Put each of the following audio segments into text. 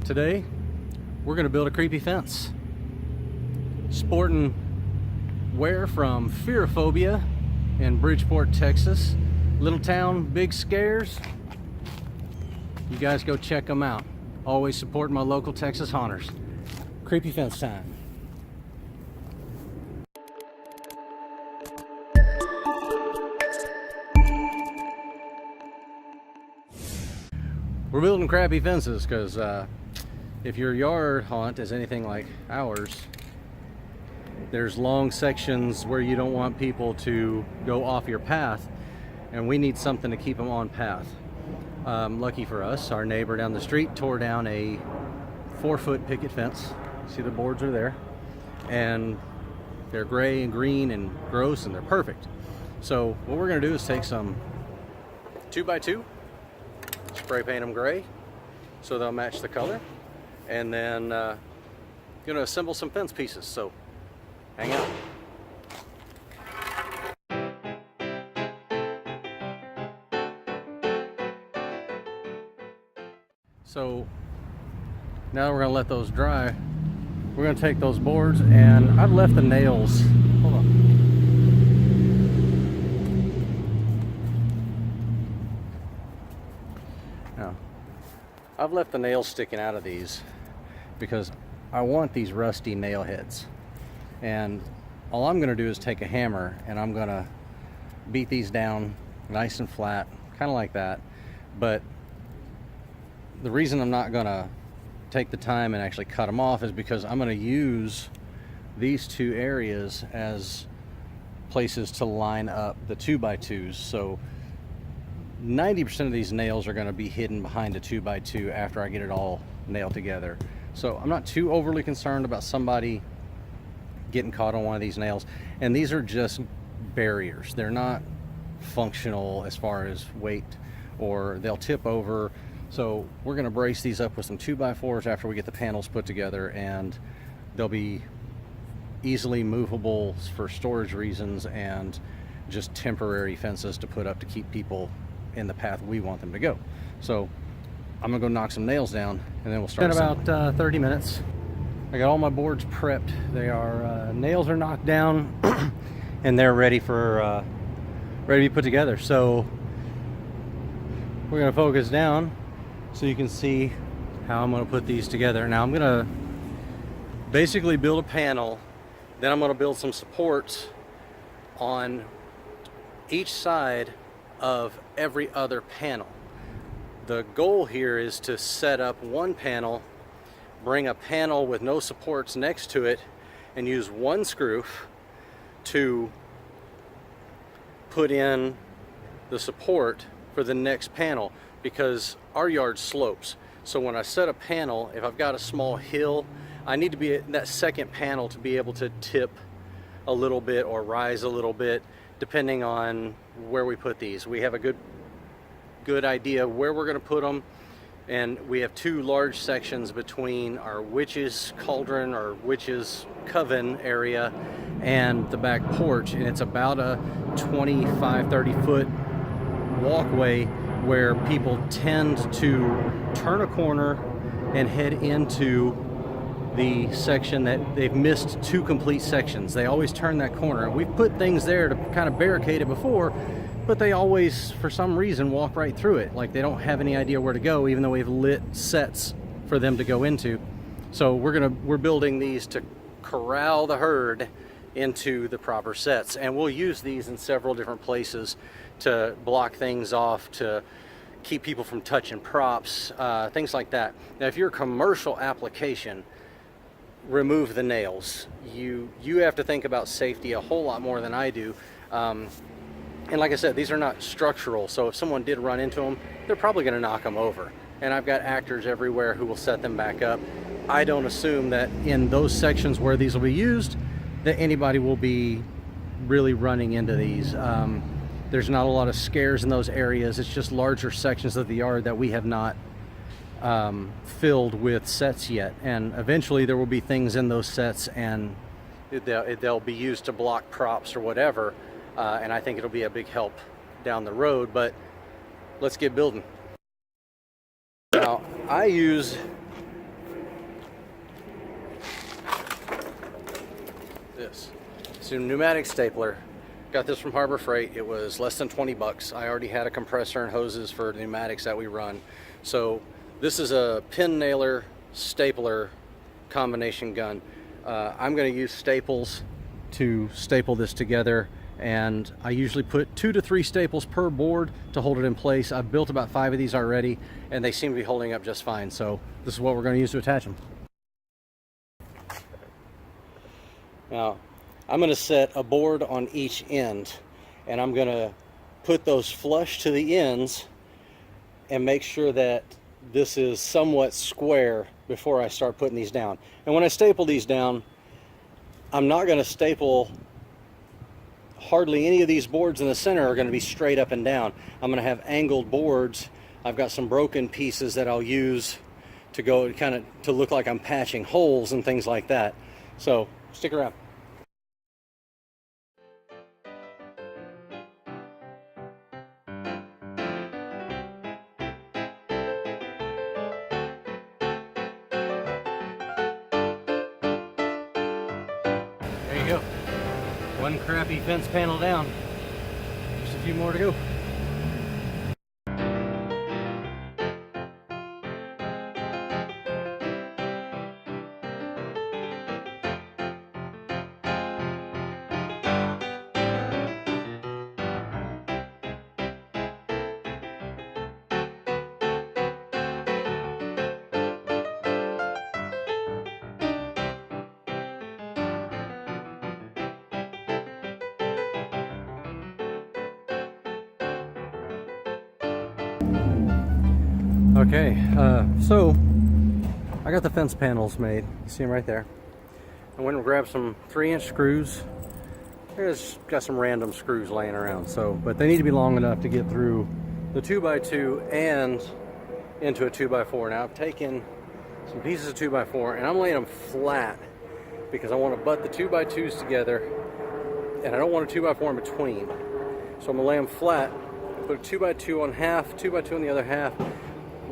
Today, we're gonna build a creepy fence. Sporting wear from Fearophobia in Bridgeport, Texas. Little town, big scares. You guys go check them out. Always supporting my local Texas haunters. Creepy fence time. We're building crappy fences because if your yard haunt is anything like ours, there's long sections where you don't want people to go off your path, and we need something to keep them on path. Lucky for us, our neighbor down the street tore down a 4-foot picket fence. See, the boards are there, and they're gray and green and gross, and they're perfect. So what we're gonna do is take some 2x2, spray paint them gray so they'll match the color, and then gonna assemble some fence pieces. So hang out. So now we're gonna let those dry. We're gonna take those boards, and I've left the nails. Hold on. Now, I've left the nails sticking out of these because I want these rusty nail heads. And all I'm gonna do is take a hammer and I'm gonna beat these down nice and flat, kind of like that. But the reason I'm not gonna take the time and actually cut them off is because I'm gonna use these two areas as places to line up the 2x2s. So 90% of these nails are gonna be hidden behind a 2x2 after I get it all nailed together. So I'm not too overly concerned about somebody getting caught on one of these nails. And these are just barriers. They're not functional as far as weight, or they'll tip over. So we're gonna brace these up with some 2x4s after we get the panels put together, and they'll be easily movable for storage reasons and just temporary fences to put up to keep people in the path we want them to go. So I'm gonna go knock some nails down, and then we'll start. It's been about 30 minutes. I got all my boards prepped. They are nails are knocked down and they're ready to be put together. So we're gonna focus down so you can see how I'm gonna put these together. Now I'm gonna basically build a panel, then I'm gonna build some supports on each side of every other panel. The goal here is to set up one panel, bring a panel with no supports next to it, and use one screw to put in the support for the next panel, because our yard slopes. So when I set a panel, if I've got a small hill, I need to be that second panel to be able to tip a little bit or rise a little bit depending on where we put these. We have a good idea where we're going to put them, and we have two large sections between our witch's cauldron or witch's coven area and the back porch, and it's about a 25-30 foot walkway where people tend to turn a corner and head into the section that they've missed two complete sections. They always turn that corner. We've put things there to kind of barricade it before, but they always, for some reason, walk right through it. Like they don't have any idea where to go, even though we've lit sets for them to go into. So we're building these to corral the herd into the proper sets. And we'll use these in several different places to block things off, to keep people from touching props, things like that. Now, if you're a commercial application, remove the nails. You have to think about safety a whole lot more than I do. And like I said, these are not structural, so if someone did run into them, they're probably gonna knock them over. And I've got actors everywhere who will set them back up. I don't assume that in those sections where these will be used, that anybody will be really running into these. There's not a lot of scares in those areas. It's just larger sections of the yard that we have not filled with sets yet. And eventually there will be things in those sets, and they'll be used to block props or whatever. And I think it'll be a big help down the road, but let's get building. Now, I use It's a pneumatic stapler. Got this from Harbor Freight. It was less than 20 bucks. I already had a compressor and hoses for the pneumatics that we run. So this is a pin nailer stapler combination gun. I'm going to use staples to staple this together, and I usually put 2 to 3 staples per board to hold it in place. I've built about 5 of these already, and they seem to be holding up just fine. So this is what we're going to use to attach them. Now, I'm going to set a board on each end, and I'm going to put those flush to the ends and make sure that this is somewhat square before I start putting these down. And when I staple these down, I'm not going to staple hardly any of these boards in the center are going to be straight up and down. I'm going to have angled boards. I've got some broken pieces that I'll use to go kind of to look like I'm patching holes and things like that. So stick around. There you go. One crappy fence panel down. Just a few more to go. Okay, so I got the fence panels made. You see them right there. I went and grabbed some 3-inch screws. There's got some random screws laying around, but they need to be long enough to get through the 2x2 and into a 2x4. Now I've taken some pieces of 2x4 and I'm laying them flat because I want to butt the 2x2s together and I don't want a 2x4 in between. So I'm gonna lay them flat, put a 2x2 on half, 2x2 on the other half,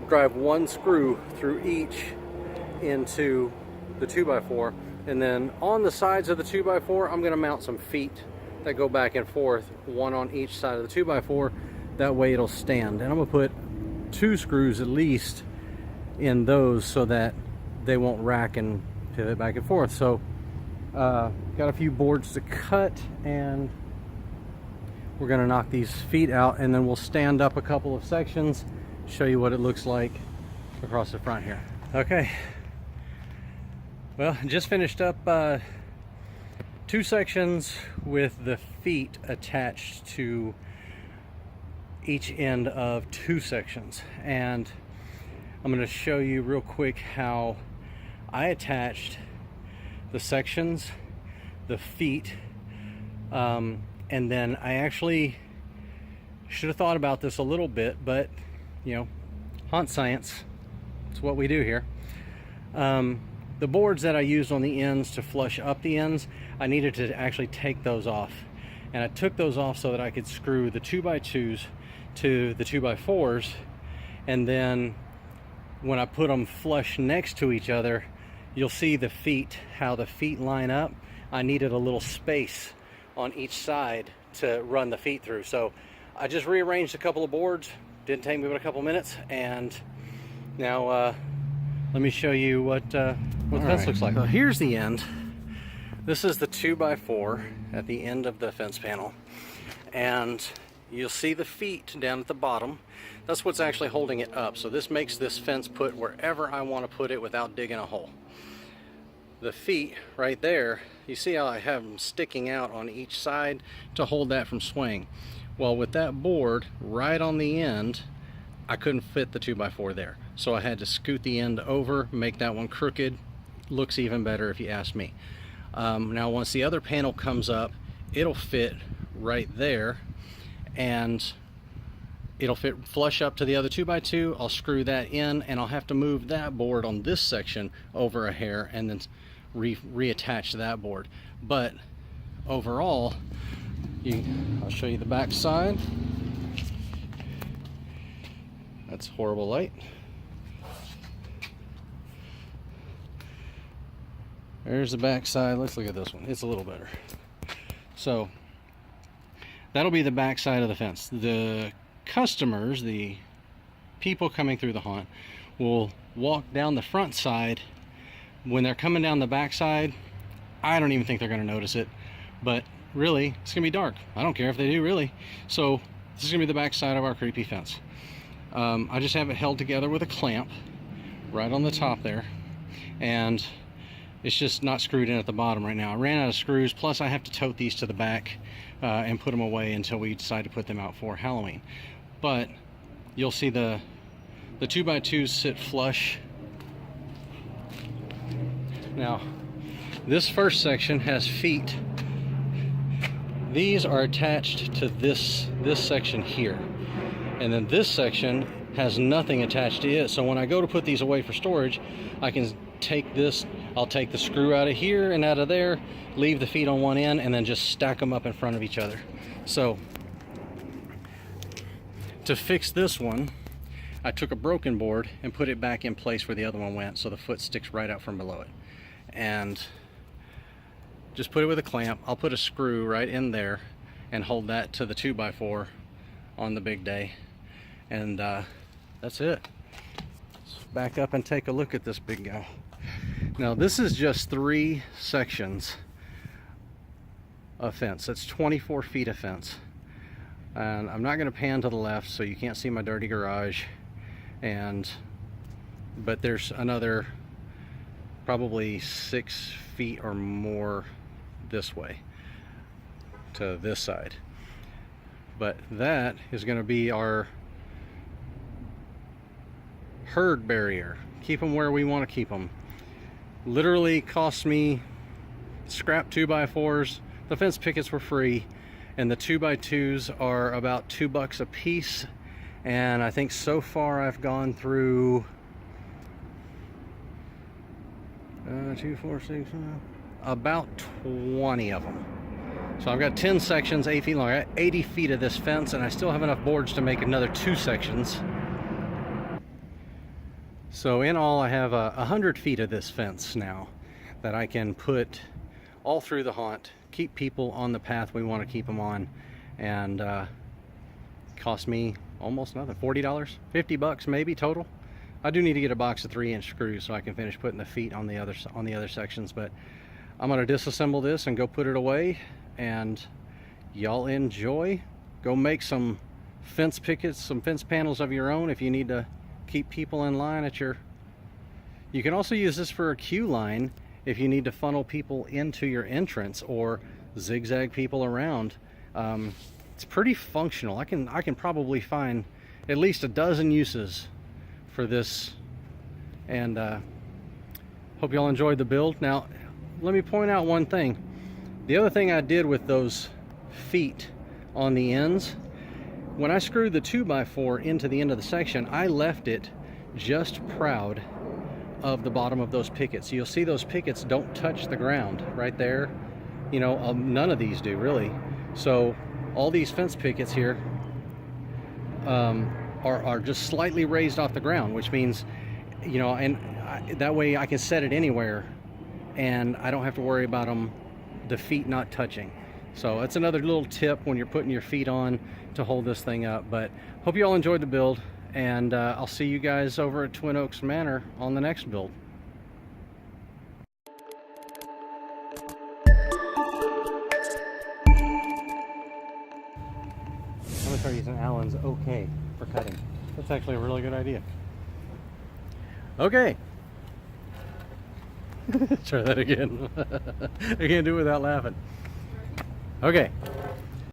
drive one screw through each into the 2x4, and then on the sides of the 2x4 I'm going to mount some feet that go back and forth, one on each side of the 2x4. That way it'll stand, and I'm going to put 2 screws at least in those so that they won't rack and pivot back and forth. So got a few boards to cut, and we're going to knock these feet out, and then we'll stand up a couple of sections, show you what it looks like across the front here. Okay, well, just finished up 2 sections with the feet attached to each end of 2 sections, and I'm going to show you real quick how I attached the sections, the feet, and then I actually should have thought about this a little bit, but you know, haunt science, it's what we do here. The boards that I used on the ends to flush up the ends, I needed to actually take those off, and I took those off so that I could screw the 2x2s to the 2x4s, and then when I put them flush next to each other, you'll see the feet, how the feet line up. I needed a little space on each side to run the feet through, so I just rearranged a couple of boards. Didn't take me but a couple minutes, and now let me show you what the fence looks like. So here's the end. This is the 2x4 at the end of the fence panel, and you'll see the feet down at the bottom. That's what's actually holding it up. So this makes this fence put wherever I want to put it without digging a hole. The feet right there, you see how I have them sticking out on each side to hold that from swaying. Well, with that board right on the end, I couldn't fit the 2x4 there. So I had to scoot the end over, make that one crooked. Looks even better if you ask me. Now once the other panel comes up, it'll fit right there, and it'll fit flush up to the other 2x2. I'll screw that in, and I'll have to move that board on this section over a hair and then reattach that board. But overall, I'll show you the back side. That's horrible light. There's the back side. Let's look at this one. It's a little better. So that'll be the back side of the fence. The customers, the people coming through the haunt, will walk down the front side. When they're coming down the back side, I don't even think they're going to notice it, but really it's going to be dark. I don't care if they do, really. So this is going to be the back side of our creepy fence. I just have it held together with a clamp right on the top there, and it's just not screwed in at the bottom right now. I ran out of screws, plus I have to tote these to the back and put them away until we decide to put them out for Halloween. But you'll see the 2x2s sit flush. Now, this first section has feet. These are attached to this section here. And then this section has nothing attached to it. So when I go to put these away for storage, I can take this, I'll take the screw out of here and out of there, leave the feet on one end, and then just stack them up in front of each other. So to fix this one, I took a broken board and put it back in place where the other one went, so the foot sticks right out from below it. And just put it with a clamp. I'll put a screw right in there and hold that to the 2x4 on the big day. And that's it. Let's back up and take a look at this big guy. Now this is just 3 sections of fence. That's 24 feet of fence. And I'm not going to pan to the left so you can't see my dirty garage. But there's another probably 6 feet or more this way to this side. But that is going to be our herd barrier. Keep them where we want to keep them. Literally cost me scrap 2x4s. The fence pickets were free, and the 2x2s are about $2 a piece. And I think so far I've gone through 2, 4, 6, about 20 of them. So I've got 10 sections, 8 feet long. I got 80 feet of this fence, and I still have enough boards to make another 2 sections. So in all, I have 100 feet of this fence now that I can put all through the haunt, keep people on the path we want to keep them on, and cost me almost nothing. $40, $50 maybe total. I do need to get a box of 3-inch screws so I can finish putting the feet on the other sections, but I'm going to disassemble this and go put it away, and y'all enjoy. Go make some fence pickets, some fence panels of your own if you need to keep people in line at your... You can also use this for a queue line if you need to funnel people into your entrance or zigzag people around. It's pretty functional. I can probably find at least a dozen uses for this, and hope y'all enjoyed the build. Now let me point out one thing. The other thing I did with those feet on the ends, when I screwed the 2x4 into the end of the section, I left it just proud of the bottom of those pickets. You'll see those pickets don't touch the ground right there. You know, none of these do really. So all these fence pickets here are just slightly raised off the ground, which means, you know, that way I can set it anywhere and I don't have to worry about the feet not touching. So that's another little tip when you're putting your feet on to hold this thing up. But hope you all enjoyed the build, and I'll see you guys over at Twin Oaks Manor on the next build. I'm gonna start using Allen's OK for cutting. That's actually a really good idea. Okay. Try that again. I can't do it without laughing. Okay.